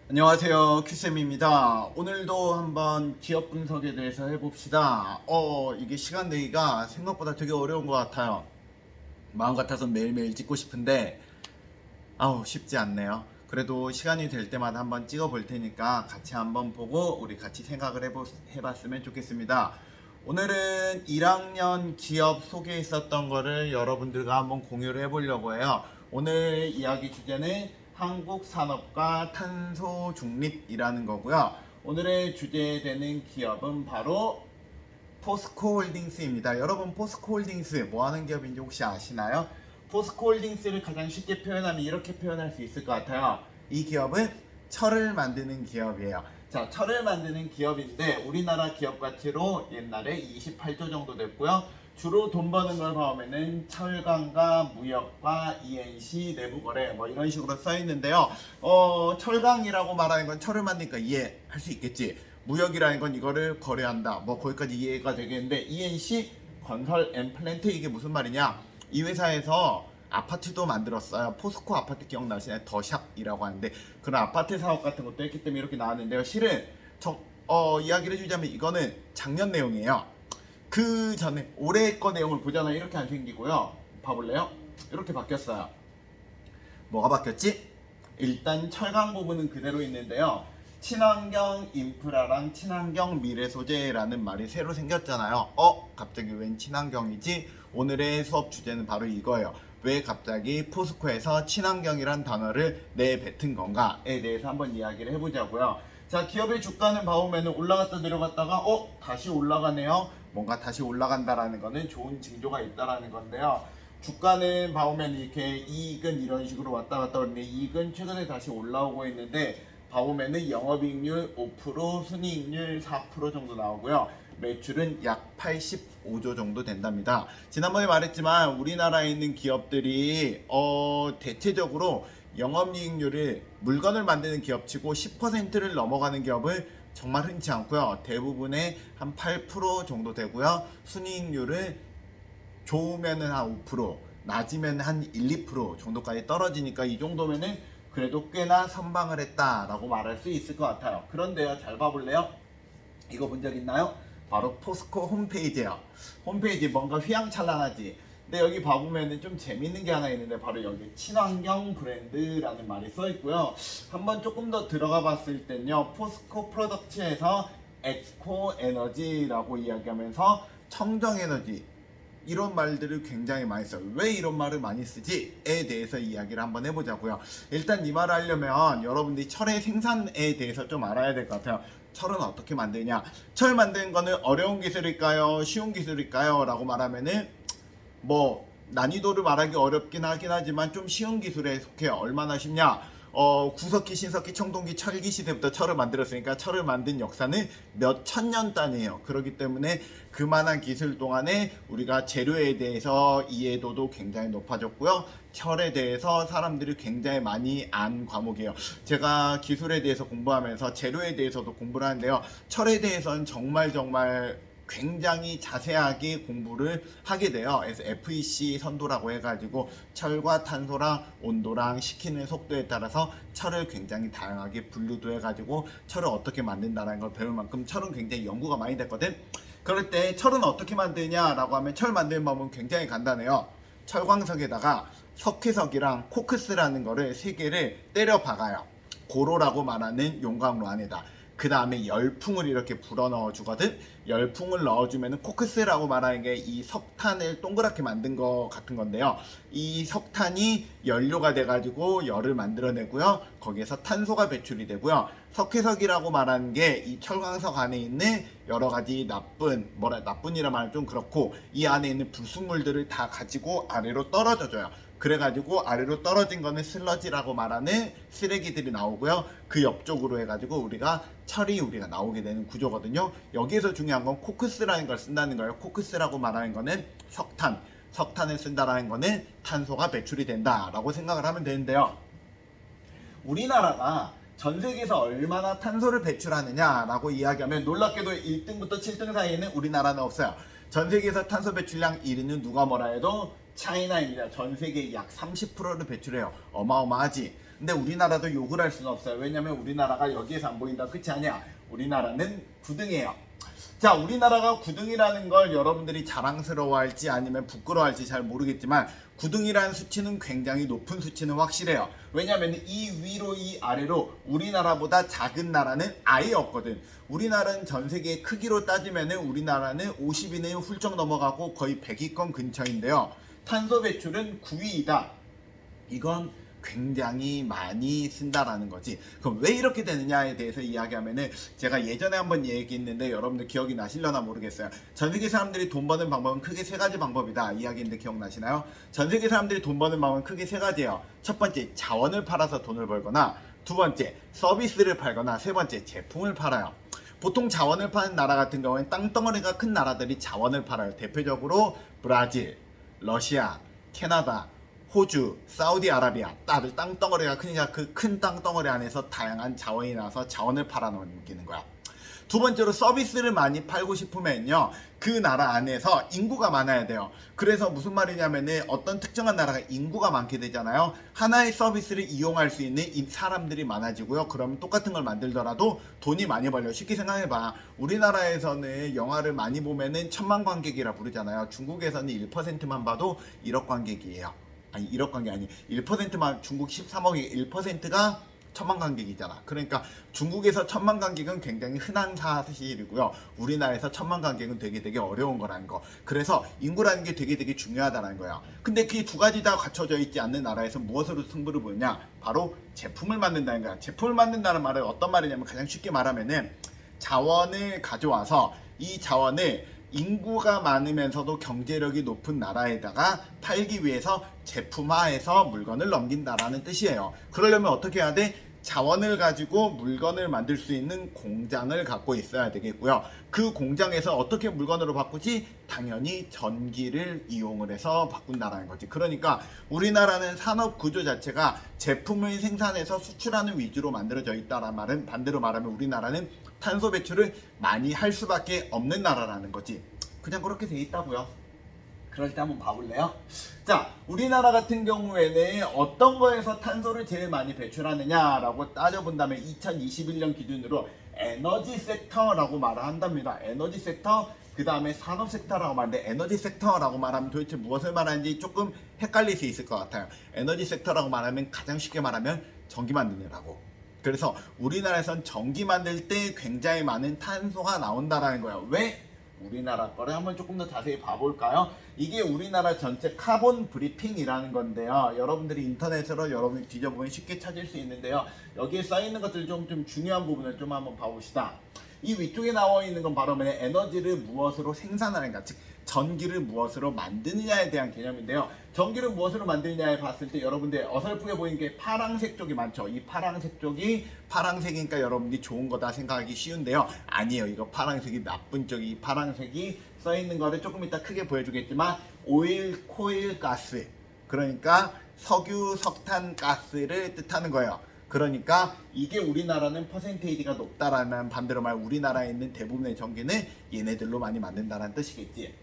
안녕하세요, 큐쌤입니다. 오늘도 한번 기업 분석에 대해서 해봅시다. 이게 시간 내기가 생각보다 되게 어려운 것 같아요. 마음 같아서 매일매일 찍고 싶은데 쉽지 않네요. 그래도 시간이 될 때마다 한번 찍어볼 테니까 같이 한번 보고 우리 같이 생각을 해봤으면 좋겠습니다. 오늘은 1학년 기업 속에 있었던 거를 여러분들과 한번 공유를 해보려고 해요. 오늘 이야기 주제는 한국 산업과 탄소 중립이라는 거고요. 오늘의 주제되는 기업은 바로 포스코홀딩스입니다. 여러분, 포스코홀딩스 뭐 하는 기업인지 혹시 아시나요? 포스코홀딩스를 가장 쉽게 표현하면 이렇게 표현할 수 있을 것 같아요. 이 기업은 철을 만드는 기업이에요. 자, 철을 만드는 기업인데 우리나라 기업 가치로 옛날에 28조 정도 됐고요. 주로 돈 버는 걸 보면은 철강과 무역과 ENC 내부거래 뭐 이런 식으로 써 있는데요. 철강이라고 말하는 건 철을 만드니까 이해할 수 있겠지. 무역이라는 건 이거를 거래한다. 뭐 거기까지 이해가 되겠는데 ENC 건설 앤 플랜트 이게 무슨 말이냐? 이 회사에서 아파트도 만들었어요. 포스코 아파트 기억나시나요? 더샵이라고 하는데 그런 아파트 사업 같은 것도 했기 때문에 이렇게 나왔는데요. 실은 이야기를 해주자면 이거는 작년 내용이에요. 그 전에 올해 거 내용을 보잖아요. 이렇게 안 생기고요. 봐볼래요? 이렇게 바뀌었어요. 뭐가 바뀌었지? 일단 철강 부분은 그대로 있는데요. 친환경 인프라랑 친환경 미래 소재라는 말이 새로 생겼잖아요. 갑자기 웬 친환경이지? 오늘의 수업 주제는 바로 이거예요. 왜 갑자기 포스코에서 친환경이란 단어를 내뱉은 건가에 대해서 한번 이야기를 해보자고요. 자, 기업의 주가는 봐보면 올라갔다 내려갔다가 다시 올라가네요. 뭔가 다시 올라간다라는 거는 좋은 징조가 있다라는 건데요. 주가는 봐보면 이렇게 이익은 이런 식으로 왔다 갔다 하는데 이익은 최근에 다시 올라오고 있는데 봐보면은 영업이익률 5%, 순이익률 4% 정도 나오고요. 매출은 약 85조 정도 된답니다. 지난번에 말했지만 우리나라에 있는 기업들이 대체적으로 영업이익률을 물건을 만드는 기업치고 10%를 넘어가는 기업을 정말 흔치 않고요. 대부분의 한 8% 정도 되고요. 순이익률을 좋으면은 한 5%, 낮으면 한 1, 2% 정도까지 떨어지니까 이 정도면은 그래도 꽤나 선방을 했다라고 말할 수 있을 것 같아요. 그런데요, 잘 봐볼래요? 이거 본 적 있나요? 바로 포스코 홈페이지예요. 홈페이지 뭔가 휘황찬란하지. 근데 여기 봐보면은 좀 재밌는 게 하나 있는데 바로 여기 친환경 브랜드라는 말이 써 있고요. 한번 조금 더 들어가 봤을 땐요, 포스코 프로덕트에서 에코 에너지라고 이야기하면서 청정 에너지 이런 말들을 굉장히 많이 써요. 왜 이런 말을 많이 쓰지에 대해서 이야기를 한번 해보자고요. 일단 이 말을 하려면 여러분들이 철의 생산에 대해서 좀 알아야 될 것 같아요. 철은 어떻게 만드냐? 철 만드는 거는 어려운 기술일까요? 쉬운 기술일까요? 라고 말하면은 뭐 난이도를 말하기 어렵긴 하긴 하지만 좀 쉬운 기술에 속해요. 얼마나 쉽냐? 구석기, 신석기, 청동기, 철기 시대부터 철을 만들었으니까 철을 만든 역사는 몇 천 년 단위예요. 그렇기 때문에 그만한 기술 동안에 우리가 재료에 대해서 이해도도 굉장히 높아졌고요. 철에 대해서 사람들이 굉장히 많이 안 과목이에요. 제가 기술에 대해서 공부하면서 재료에 대해서도 공부를 하는데요. 철에 대해서는 정말 굉장히 자세하게 공부를 하게 돼요. 그래서 FEC 선도라고 해가지고 철과 탄소랑 온도랑 식히는 속도에 따라서 철을 굉장히 다양하게 분류도 해가지고 철을 어떻게 만든다는 걸 배울 만큼 철은 굉장히 연구가 많이 됐거든. 그럴 때 철은 어떻게 만드냐라고 하면 철 만드는 방법은 굉장히 간단해요. 철광석에다가 석회석이랑 코크스라는 거를 세 개를 때려 박아요. 고로라고 말하는 용광로 안에다. 그 다음에 열풍을 이렇게 불어 넣어 주거든. 열풍을 넣어주면 코크스라고 말하는 게 이 석탄을 동그랗게 만든 거 같은 건데요. 이 석탄이 연료가 돼가지고 열을 만들어내고요. 거기에서 탄소가 배출이 되고요. 석회석이라고 말하는 게 이 철광석 안에 있는 여러 가지 나쁜이라 말하면 좀 그렇고 이 안에 있는 불순물들을 다 가지고 아래로 떨어져줘요. 그래가지고 아래로 떨어진 거는 슬러지라고 말하는 쓰레기들이 나오고요. 그 옆쪽으로 해가지고 철이 우리가 나오게 되는 구조거든요. 여기에서 중요한 건 코크스라는 걸 쓴다는 거예요. 코크스라고 말하는 거는 석탄을 쓴다라는 거는 탄소가 배출이 된다라고 생각을 하면 되는데요. 우리나라가 전 세계에서 얼마나 탄소를 배출하느냐라고 이야기하면 놀랍게도 1등부터 7등 사이에는 우리나라는 없어요. 전 세계에서 탄소 배출량 1위는 누가 뭐라 해도 차이나입니다. 전 세계 약 30%를 배출해요. 어마어마하지. 근데 우리나라도 욕을 할 수는 없어요. 왜냐면 우리나라가 여기에서 안 보인다 끝이 아니야. 우리나라는 9등이에요. 자, 우리나라가 9등이라는 걸 여러분들이 자랑스러워할지 아니면 부끄러워할지 잘 모르겠지만 9등이라는 수치는 굉장히 높은 수치는 확실해요. 왜냐하면 이 위로 이 아래로 우리나라보다 작은 나라는 아예 없거든. 우리나라는 전 세계 크기로 따지면 우리나라는 50위는 훌쩍 넘어가고 거의 100위권 근처인데요. 탄소 배출은 9위이다. 이건 굉장히 많이 쓴다라는 거지. 그럼 왜 이렇게 되느냐에 대해서 이야기하면은 제가 예전에 한번 얘기했는데 여러분들 기억이 나실려나 모르겠어요. 전 세계 사람들이 돈 버는 방법은 크게 세 가지 방법이다 이야기했는데 기억나시나요? 전 세계 사람들이 돈 버는 방법은 크게 세 가지예요. 첫 번째, 자원을 팔아서 돈을 벌거나, 두 번째, 서비스를 팔거나, 세 번째, 제품을 팔아요. 보통 자원을 파는 나라 같은 경우에는 땅덩어리가 큰 나라들이 자원을 팔아요. 대표적으로 브라질, 러시아, 캐나다, 호주, 사우디아라비아. 다들 땅덩어리가 크니까 그 큰 땅덩어리 안에서 다양한 자원이 나와서 자원을 팔아넘기는 거야. 두 번째로 서비스를 많이 팔고 싶으면요, 그 나라 안에서 인구가 많아야 돼요. 그래서 무슨 말이냐면은 어떤 특정한 나라가 인구가 많게 되잖아요. 하나의 서비스를 이용할 수 있는 사람들이 많아지고요. 그러면 똑같은 걸 만들더라도 돈이 많이 벌려. 쉽게 생각해봐. 우리나라에서는 영화를 많이 보면은 1000만 관객이라 부르잖아요. 중국에서는 1%만 봐도 1억 관객이에요. 아니 1억 관객 아니 1%만, 중국 13억이 1%가 1000만 관객이잖아. 그러니까 중국에서 1000만 관객은 굉장히 흔한 사실이고요. 우리나라에서 1000만 관객은 되게 어려운 거라는 거. 그래서 인구라는 게 되게 중요하다는 거야. 근데 그 두 가지 다 갖춰져 있지 않는 나라에서 무엇으로 승부를 보느냐? 바로 제품을 만든다는 거야. 제품을 만든다는 말은 어떤 말이냐면, 가장 쉽게 말하면은 자원을 가져와서 이 자원을 인구가 많으면서도 경제력이 높은 나라에다가 팔기 위해서 제품화해서 물건을 넘긴다라는 뜻이에요. 그러려면 어떻게 해야 돼? 자원을 가지고 물건을 만들 수 있는 공장을 갖고 있어야 되겠고요. 그 공장에서 어떻게 물건으로 바꾸지? 당연히 전기를 이용을 해서 바꾼다라는 거지. 그러니까 우리나라는 산업 구조 자체가 제품을 생산해서 수출하는 위주로 만들어져 있다라는 말은, 반대로 말하면 우리나라는 탄소 배출을 많이 할 수밖에 없는 나라라는 거지. 그냥 그렇게 돼 있다고요. 그럴 때 한번 봐볼래요? 자, 우리나라 같은 경우에는 어떤 거에서 탄소를 제일 많이 배출하느냐라고 따져본다면 2021년 기준으로 에너지 섹터라고 말을 한답니다. 에너지 섹터, 그 다음에 산업 섹터라고 말하는데, 에너지 섹터라고 말하면 도대체 무엇을 말하는지 조금 헷갈릴 수 있을 것 같아요. 에너지 섹터라고 말하면 가장 쉽게 말하면 전기 만드느라고. 그래서 우리나라에선 전기 만들 때 굉장히 많은 탄소가 나온다라는 거예요. 왜? 우리나라 거를 한번 조금 더 자세히 봐볼까요? 이게 우리나라 전체 카본 브리핑이라는 건데요. 여러분들이 인터넷으로 여러분이 뒤져보면 쉽게 찾을 수 있는데요. 여기에 써있는 것들 좀 중요한 부분을 좀 한번 봐봅시다. 이 위쪽에 나와 있는 건 바로 에너지를 무엇으로 생산하는가, 즉 전기를 무엇으로 만드느냐에 대한 개념인데요. 전기를 무엇으로 만드느냐에 봤을 때 여러분들 어설프게 보이는 게 파란색 쪽이 많죠. 이 파란색 쪽이, 파란색이니까 여러분들이 좋은 거다 생각하기 쉬운데요. 아니에요. 이거 파란색이 나쁜 쪽이, 이 파란색이 써있는 거를 조금 이따 크게 보여주겠지만 오일, 코일, 가스, 그러니까 석유, 석탄, 가스를 뜻하는 거예요. 그러니까 이게 우리나라는 퍼센테이지가 높다라는, 반대로 말 우리나라에 있는 대부분의 전기는 얘네들로 많이 만든다는 뜻이겠지.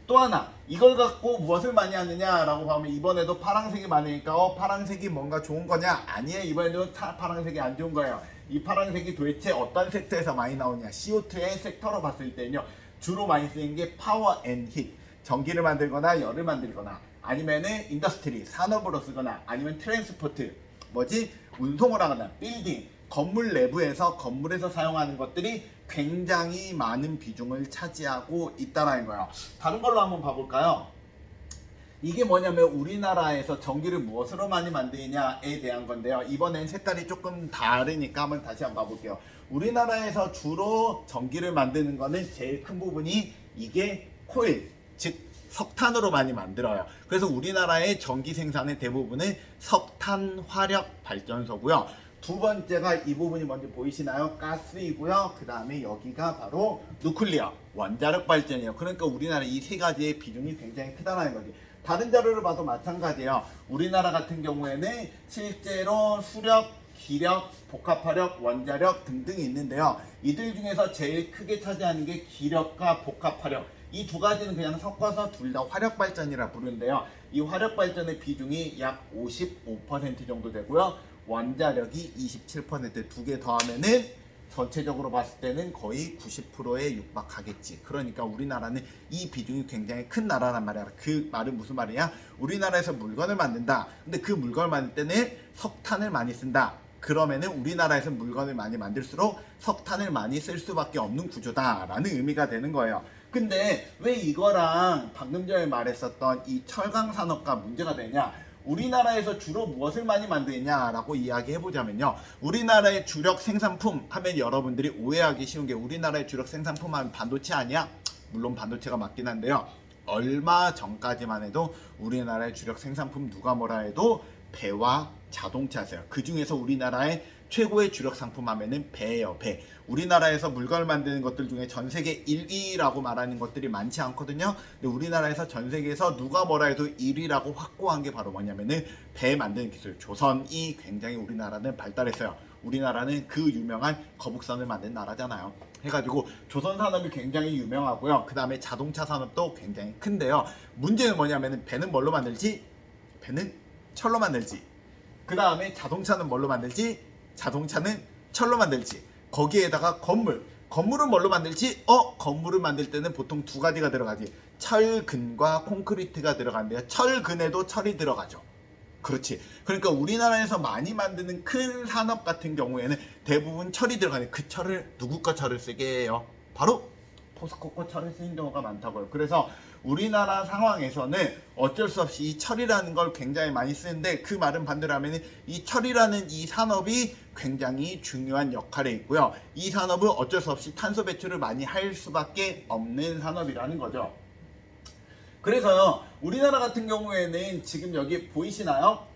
또 하나, 이걸 갖고 무엇을 많이 하느냐라고 하면 이번에도 파란색이 많으니까 파란색이 뭔가 좋은 거냐? 아니에요. 이번에도 파란색이 안 좋은 거예요. 이 파란색이 도대체 어떤 섹터에서 많이 나오냐? CO2의 섹터로 봤을 때는요, 주로 많이 쓰이는 게 파워 앤 힛, 전기를 만들거나 열을 만들거나, 아니면은 인더스트리, 산업으로 쓰거나, 아니면 트랜스포트, 뭐지? 운송을 하거나, 빌딩, 건물 내부에서, 건물에서 사용하는 것들이 굉장히 많은 비중을 차지하고 있다는 거예요. 다른 걸로 한번 봐볼까요? 이게 뭐냐면 우리나라에서 전기를 무엇으로 많이 만드냐에 대한 건데요. 이번엔 색깔이 조금 다르니까 한번 다시 한번 봐볼게요. 우리나라에서 주로 전기를 만드는 거는 제일 큰 부분이 이게 코일, 즉 석탄으로 많이 만들어요. 그래서 우리나라의 전기 생산의 대부분은 석탄 화력 발전소고요. 두 번째가 이 부분이 먼저 보이시나요? 가스이고요. 그 다음에 여기가 바로 누클리어, 원자력 발전이에요. 그러니까 우리나라 이 세 가지의 비중이 굉장히 크다는 거지. 다른 자료를 봐도 마찬가지예요. 우리나라 같은 경우에는 실제로 수력, 기력, 복합화력, 원자력 등등이 있는데요. 이들 중에서 제일 크게 차지하는 게 기력과 복합화력. 이 두 가지는 그냥 섞어서 둘 다 화력 발전이라 부르는데요. 이 화력 발전의 비중이 약 55% 정도 되고요. 원자력이 27%, 두 개 더하면은 전체적으로 봤을 때는 거의 90%에 육박하겠지. 그러니까 우리나라는 이 비중이 굉장히 큰 나라란 말이야. 그 말은 무슨 말이야? 우리나라에서 물건을 만든다. 근데 그 물건을 만들 때는 석탄을 많이 쓴다. 그러면은 우리나라에서 물건을 많이 만들수록 석탄을 많이 쓸 수밖에 없는 구조다라는 의미가 되는 거예요. 근데 왜 이거랑 방금 전에 말했었던 이 철강 산업과 문제가 되냐? 우리나라에서 주로 무엇을 많이 만드냐라고 이야기해보자면요. 우리나라의 주력 생산품 하면 여러분들이 오해하기 쉬운 게 우리나라의 주력 생산품 하면 반도체 아니야? 물론 반도체가 맞긴 한데요. 얼마 전까지만 해도 우리나라의 주력 생산품 누가 뭐라 해도 배와 자동차세요. 그 중에서 우리나라의 최고의 주력 상품 하면은 배예요. 배. 우리나라에서 물건을 만드는 것들 중에 전 세계 1위라고 말하는 것들이 많지 않거든요. 근데 우리나라에서 전 세계에서 누가 뭐라 해도 1위라고 확고한 게 바로 뭐냐면은 배 만드는 기술. 조선이 굉장히 우리나라는 발달했어요. 우리나라는 그 유명한 거북선을 만든 나라잖아요. 해가지고 조선 산업이 굉장히 유명하고요. 그 다음에 자동차 산업도 굉장히 큰데요. 문제는 뭐냐면은 배는 뭘로 만들지? 배는 철로 만들지. 그 다음에 자동차는 뭘로 만들지? 자동차는 철로 만들지. 거기에다가 건물은 뭘로 만들지? 건물을 만들 때는 보통 두 가지가 들어가지. 철근과 콘크리트가 들어간대요. 철근에도 철이 들어가죠. 그렇지. 그러니까 우리나라에서 많이 만드는 큰 산업 같은 경우에는 대부분 철이 들어가는, 그 철을 누구 거 철을 쓰게 해요? 바로 포스코 거 철을 쓰는 경우가 많다고요. 그래서 우리나라 상황에서는 어쩔 수 없이 이 철이라는 걸 굉장히 많이 쓰는데, 그 말은 반대로 하면 이 철이라는 이 산업이 굉장히 중요한 역할에 있고요. 이 산업은 어쩔 수 없이 탄소 배출을 많이 할 수밖에 없는 산업이라는 거죠. 그래서요, 우리나라 같은 경우에는 지금 여기 보이시나요?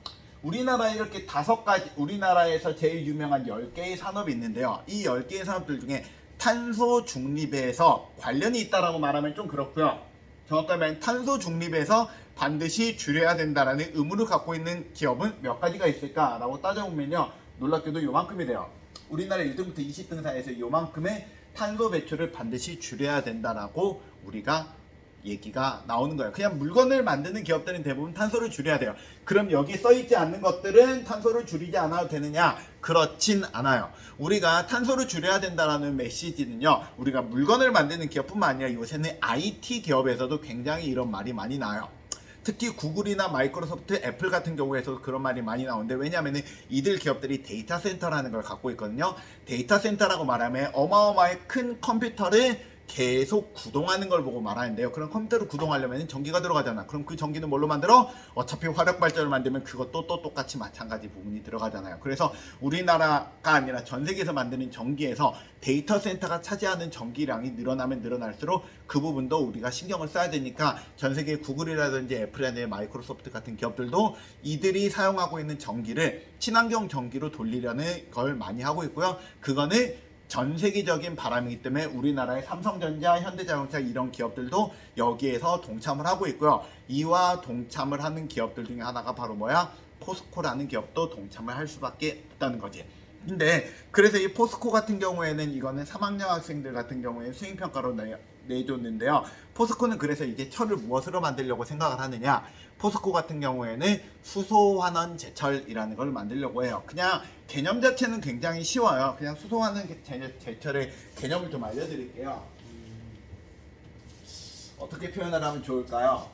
우리나라에 이렇게 5가지, 우리나라에서 제일 유명한 10개의 산업이 있는데요. 이 10개의 산업들 중에 탄소 중립에서 관련이 있다라고 말하면 좀 그렇고요. 정확하게 말하면 탄소 중립에서 반드시 줄여야 된다라는 의무를 갖고 있는 기업은 몇 가지가 있을까라고 따져보면요, 놀랍게도 요만큼이 돼요. 우리나라 1등부터 20등 사이에서 요만큼의 탄소 배출을 반드시 줄여야 된다라고 우리가 얘기가 나오는 거예요. 그냥 물건을 만드는 기업들은 대부분 탄소를 줄여야 돼요. 그럼 여기 써있지 않는 것들은 탄소를 줄이지 않아도 되느냐? 그렇진 않아요. 우리가 탄소를 줄여야 된다는 메시지는요, 우리가 물건을 만드는 기업뿐만 아니라 요새는 IT 기업에서도 굉장히 이런 말이 많이 나와요. 특히 구글이나 마이크로소프트, 애플 같은 경우에서도 그런 말이 많이 나오는데, 왜냐하면 이들 기업들이 데이터 센터라는 걸 갖고 있거든요. 데이터 센터라고 말하면 어마어마하게 큰 컴퓨터를 계속 구동하는 걸 보고 말하는데요. 그럼 컴퓨터를 구동하려면 전기가 들어가잖아. 그럼 그 전기는 뭘로 만들어? 어차피 화력 발전을 만들면 그것도 또 똑같이 마찬가지 부분이 들어가잖아요. 그래서 우리나라가 아니라 전 세계에서 만드는 전기에서 데이터 센터가 차지하는 전기량이 늘어나면 늘어날수록 그 부분도 우리가 신경을 써야 되니까 전 세계 구글이라든지 애플이라든지 마이크로소프트 같은 기업들도 이들이 사용하고 있는 전기를 친환경 전기로 돌리려는 걸 많이 하고 있고요. 그거는 전 세계적인 바람이기 때문에 우리나라의 삼성전자, 현대자동차 이런 기업들도 여기에서 동참을 하고 있고요. 이와 동참을 하는 기업들 중에 하나가 바로 뭐야? 포스코라는 기업도 동참을 할 수밖에 없다는 거지. 근데 그래서 이 포스코 같은 경우에는 이거는 3학년 학생들 같은 경우에 수행평가로 내줬는데요. 포스코는 그래서 이게 철을 무엇으로 만들려고 생각을 하느냐? 포스코 같은 경우에는 수소환원 제철이라는 걸 만들려고 해요. 그냥 개념 자체는 굉장히 쉬워요. 그냥 수소환원 제철의 개념을 좀 알려드릴게요. 어떻게 표현을 하면 좋을까요?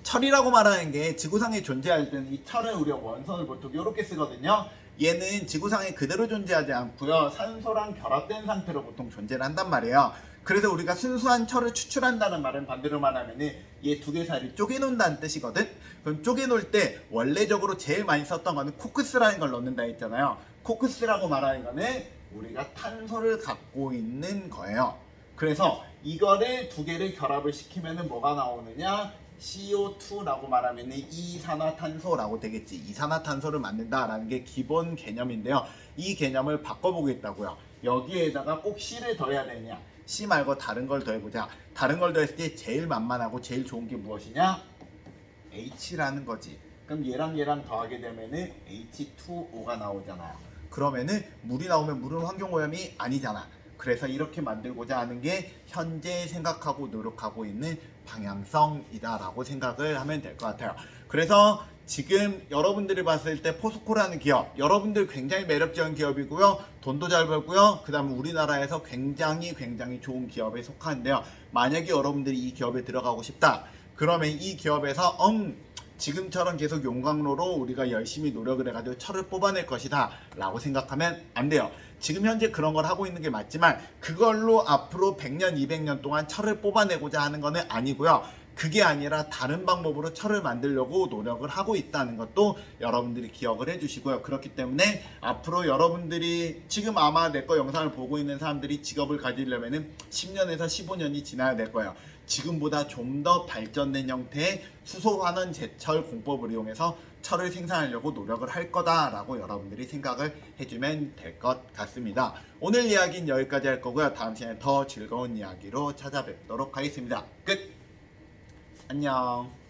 철이라고 말하는 게 지구상에 존재할 때는 이 철은 우리가 원선을 보통 이렇게 쓰거든요. 얘는 지구상에 그대로 존재하지 않고요, 산소랑 결합된 상태로 보통 존재를 한단 말이에요. 그래서 우리가 순수한 철을 추출한다는 말은 반대로 말하면 얘 두 개 사이를 쪼개놓는다는 뜻이거든. 그럼 쪼개놓을 때 원래적으로 제일 많이 썼던 거는 코크스라는 걸 넣는다 했잖아요. 코크스라고 말하는 거는 우리가 탄소를 갖고 있는 거예요. 그래서 이거를 두 개를 결합을 시키면 뭐가 나오느냐? CO2라고 말하면 이산화탄소라고 되겠지. 이산화탄소를 만든다라는 게 기본 개념인데요. 이 개념을 바꿔보겠다고요. 여기에다가 꼭 C를 더해야 되냐? C 말고 다른 걸 더해보자. 다른 걸 더했을 때 제일 만만하고 제일 좋은 게 무엇이냐? H라는 거지. 그럼 얘랑 더하게 되면은 H2O가 나오잖아요. 그러면은 물이 나오면 물은 환경오염이 아니잖아. 그래서 이렇게 만들고자 하는 게 현재 생각하고 노력하고 있는 방향성이다라고 생각을 하면 될 것 같아요. 그래서 지금 여러분들이 봤을 때 포스코라는 기업, 여러분들 굉장히 매력적인 기업이고요. 돈도 잘 벌고요. 그 다음에 우리나라에서 굉장히 좋은 기업에 속하는데요. 만약에 여러분들이 이 기업에 들어가고 싶다. 그러면 이 기업에서 지금처럼 계속 용광로로 우리가 열심히 노력을 해가지고 철을 뽑아낼 것이다 라고 생각하면 안 돼요. 지금 현재 그런 걸 하고 있는 게 맞지만 그걸로 앞으로 100년, 200년 동안 철을 뽑아내고자 하는 거는 아니고요. 그게 아니라 다른 방법으로 철을 만들려고 노력을 하고 있다는 것도 여러분들이 기억을 해주시고요. 그렇기 때문에 앞으로 여러분들이 지금 아마 내 거 영상을 보고 있는 사람들이 직업을 가지려면 10년에서 15년이 지나야 될 거예요. 지금보다 좀 더 발전된 형태의 수소환원 제철 공법을 이용해서 철을 생산하려고 노력을 할 거다라고 여러분들이 생각을 해주면 될 것 같습니다. 오늘 이야기는 여기까지 할 거고요. 다음 시간에 더 즐거운 이야기로 찾아뵙도록 하겠습니다. 끝! 안녕.